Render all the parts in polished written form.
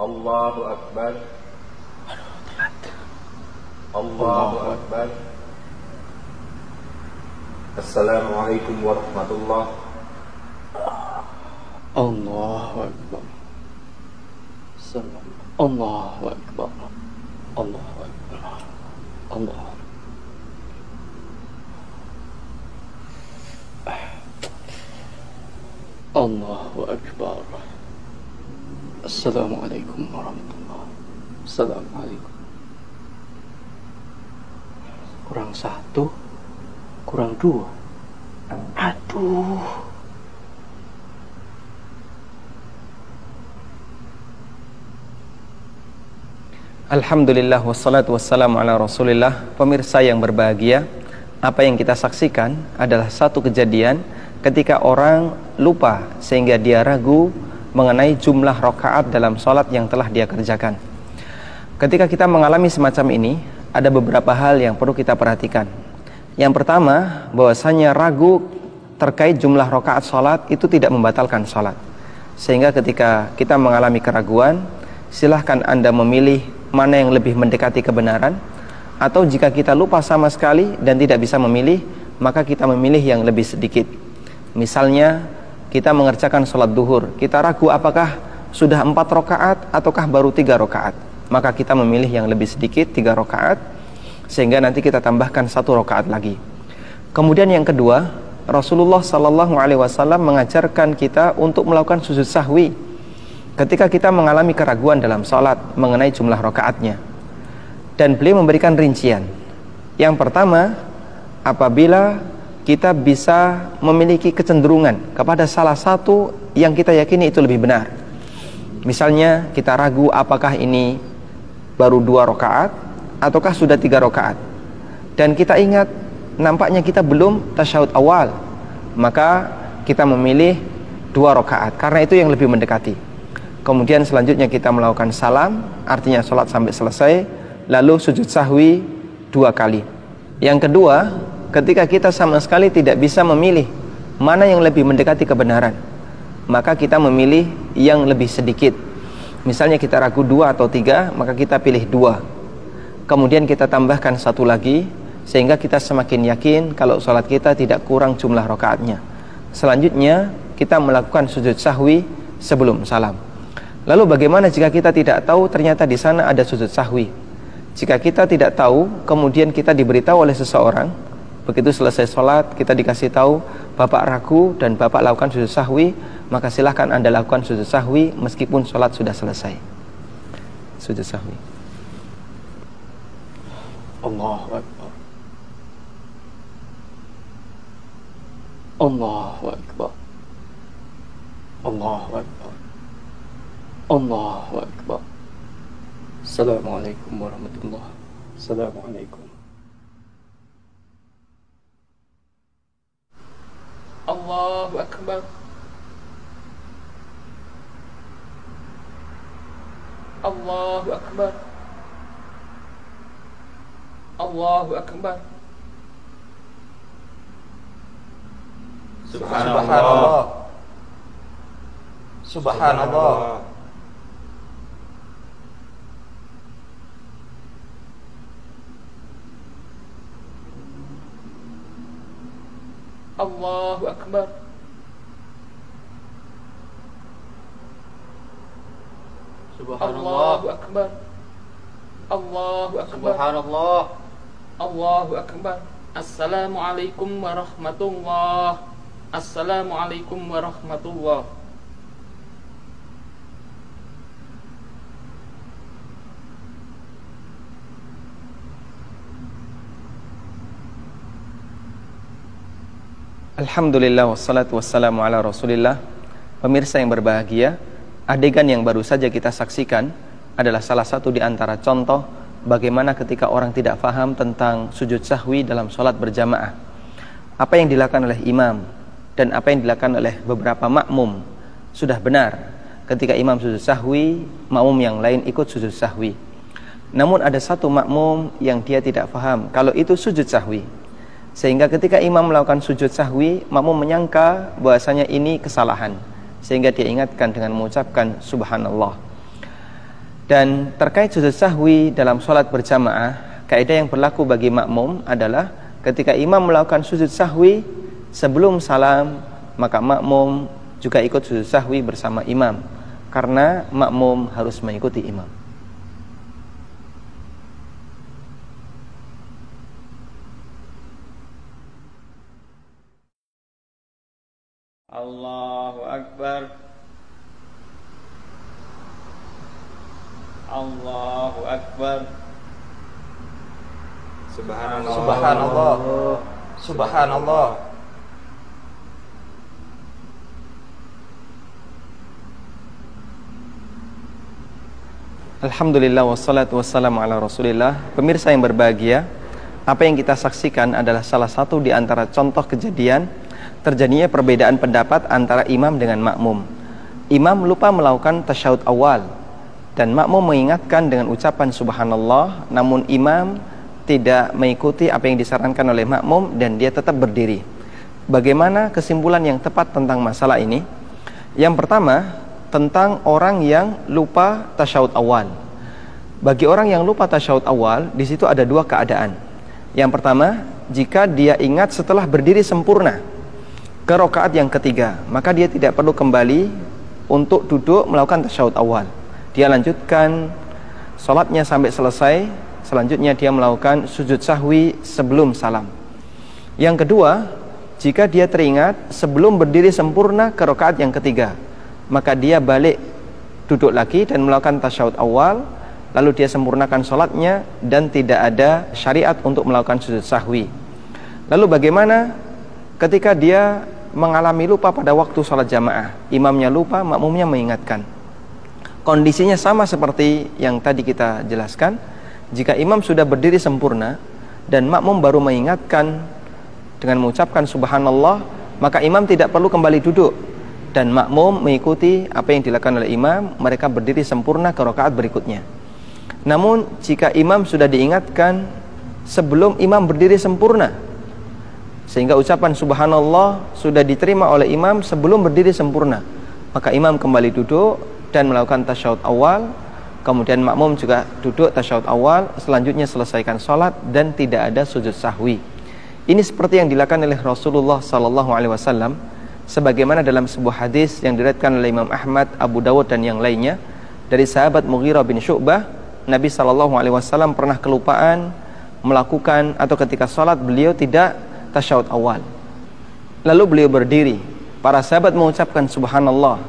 Allahu Akbar. Allahu Akbar. Assalamualaikum warahmatullahi. Allahu Akbar. Allahu Akbar. Allahu Akbar. Allah. Allahu Akbar. Assalamualaikum warahmatullahi. Assalamualaikum. Kurang satu, kurang dua. Aduh. Alhamdulillah wassalatu wassalamu ala rasulillah. Pemirsa yang berbahagia, apa yang kita saksikan adalah satu kejadian ketika orang lupa sehingga dia ragu mengenai jumlah rakaat dalam sholat yang telah dia kerjakan. Ketika kita mengalami semacam ini, ada beberapa hal yang perlu kita perhatikan. Yang pertama, bahwasanya ragu terkait jumlah rakaat sholat itu tidak membatalkan sholat. Sehingga ketika kita mengalami keraguan, silahkan Anda memilih mana yang lebih mendekati kebenaran, atau jika kita lupa sama sekali dan tidak bisa memilih, maka kita memilih yang lebih sedikit. Misalnya kita mengerjakan sholat duhur, kita ragu apakah sudah 4 rakaat ataukah baru 3 rakaat, maka kita memilih yang lebih sedikit, 3 rakaat, sehingga nanti kita tambahkan 1 rakaat lagi. Kemudian yang kedua, Rasulullah SAW mengajarkan kita untuk melakukan sujud sahwi ketika kita mengalami keraguan dalam sholat mengenai jumlah rakaatnya. Dan beliau memberikan rincian. Yang pertama, apabila kita bisa memiliki kecenderungan kepada salah satu yang kita yakini itu lebih benar. Misalnya kita ragu apakah ini baru 2 rakaat ataukah sudah 3 rakaat. Dan kita ingat nampaknya kita belum tasyahud awal, maka kita memilih 2 rakaat karena itu yang lebih mendekati. Kemudian selanjutnya kita melakukan salam, artinya sholat sampai selesai, lalu sujud sahwi 2 kali. Yang kedua, ketika kita sama sekali tidak bisa memilih mana yang lebih mendekati kebenaran, maka kita memilih yang lebih sedikit. Misalnya kita ragu 2 atau 3, maka kita pilih 2. Kemudian kita tambahkan 1 lagi, sehingga kita semakin yakin kalau sholat kita tidak kurang jumlah rakaatnya. Selanjutnya kita melakukan sujud sahwi sebelum salam. Lalu bagaimana jika kita tidak tahu ternyata di sana ada sujud sahwi? Jika kita tidak tahu, kemudian kita diberitahu oleh seseorang, begitu selesai sholat kita dikasih tahu, Bapak ragu dan Bapak lakukan sujud sahwi, maka silahkan Anda lakukan sujud sahwi meskipun sholat sudah selesai. Sujud sahwi. Allahu Akbar. Allahu Akbar. Allahu Akbar. Allahu Akbar. Assalamualaikum warahmatullahi. Assalamualaikum. Allahu Akbar. Allahu Akbar. Allahu Akbar. Subhanallah. Subhanallah. Allahu Akbar. Subhanallah. Allahu Akbar. Allahu Akbar. Subhanallah. Allahu Akbar. Assalamualaikum warahmatullahi. Assalamualaikum warahmatullahi. Alhamdulillah wassalatu wassalamu ala rasulillah. Pemirsa yang berbahagia, adegan yang baru saja kita saksikan adalah salah satu di antara contoh bagaimana ketika orang tidak paham tentang sujud sahwi dalam sholat berjamaah. Apa yang dilakukan oleh imam dan apa yang dilakukan oleh beberapa makmum sudah benar. Ketika imam sujud sahwi, makmum yang lain ikut sujud sahwi. Namun ada satu makmum yang dia tidak paham kalau itu sujud sahwi, sehingga ketika imam melakukan sujud sahwi, makmum menyangka bahwasanya ini kesalahan, sehingga dia ingatkan dengan mengucapkan subhanallah. Dan terkait sujud sahwi dalam sholat berjamaah, kaidah yang berlaku bagi makmum adalah ketika imam melakukan sujud sahwi sebelum salam, maka makmum juga ikut sujud sahwi bersama imam, karena makmum harus mengikuti imam. Allahu Akbar. Allahu Akbar. Subhanallah. Subhanallah. Subhanallah. Alhamdulillah wassalatu wassalamu ala Rasulillah. Pemirsa yang berbahagia, apa yang kita saksikan adalah salah satu di antara contoh kejadian terjadinya perbedaan pendapat antara imam dengan makmum. Imam lupa melakukan tasyahud awal dan makmum mengingatkan dengan ucapan subhanallah, namun imam tidak mengikuti apa yang disarankan oleh makmum dan dia tetap berdiri. Bagaimana kesimpulan yang tepat tentang masalah ini? Yang pertama, tentang orang yang lupa tasyahud awal. Bagi orang yang lupa tasyahud awal, di situ ada dua keadaan. Yang pertama, jika dia ingat setelah berdiri sempurna ke rakaat yang ketiga, maka dia tidak perlu kembali untuk duduk melakukan tasyahud awal. Dia lanjutkan sholatnya sampai selesai. Selanjutnya dia melakukan sujud sahwi sebelum salam. Yang kedua, jika dia teringat sebelum berdiri sempurna ke rakaat yang ketiga, maka dia balik duduk lagi dan melakukan tasyahud awal, lalu dia sempurnakan sholatnya dan tidak ada syariat untuk melakukan sujud sahwi. Lalu bagaimana ketika dia mengalami lupa pada waktu sholat jamaah? Imamnya lupa, makmumnya mengingatkan. Kondisinya sama seperti yang tadi kita jelaskan. Jika imam sudah berdiri sempurna dan makmum baru mengingatkan dengan mengucapkan subhanallah, maka imam tidak perlu kembali duduk dan makmum mengikuti apa yang dilakukan oleh imam. Mereka berdiri sempurna ke rakaat berikutnya. Namun jika imam sudah diingatkan sebelum imam berdiri sempurna, sehingga ucapan subhanallah sudah diterima oleh imam sebelum berdiri sempurna, maka imam kembali duduk dan melakukan tasyahud awal. Kemudian makmum juga duduk tasyahud awal, selanjutnya selesaikan sholat dan tidak ada sujud sahwi. Ini seperti yang dilakukan oleh Rasulullah SAW, sebagaimana dalam sebuah hadis yang diriwayatkan oleh Imam Ahmad, Abu Dawud dan yang lainnya dari sahabat Mughirah bin Syu'bah. Nabi SAW pernah kelupaan melakukan atau ketika sholat beliau tidak tasyahud awal. Lalu beliau berdiri, para sahabat mengucapkan subhanallah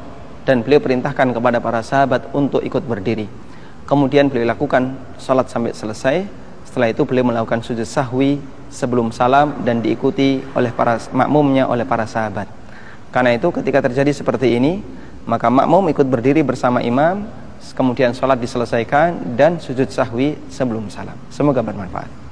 dan beliau perintahkan kepada para sahabat untuk ikut berdiri. Kemudian beliau lakukan sholat sampai selesai. Setelah itu beliau melakukan sujud sahwi sebelum salam dan diikuti oleh para makmumnya, oleh para sahabat. Karena itu ketika terjadi seperti ini, maka makmum ikut berdiri bersama imam, kemudian sholat diselesaikan dan sujud sahwi sebelum salam. Semoga bermanfaat.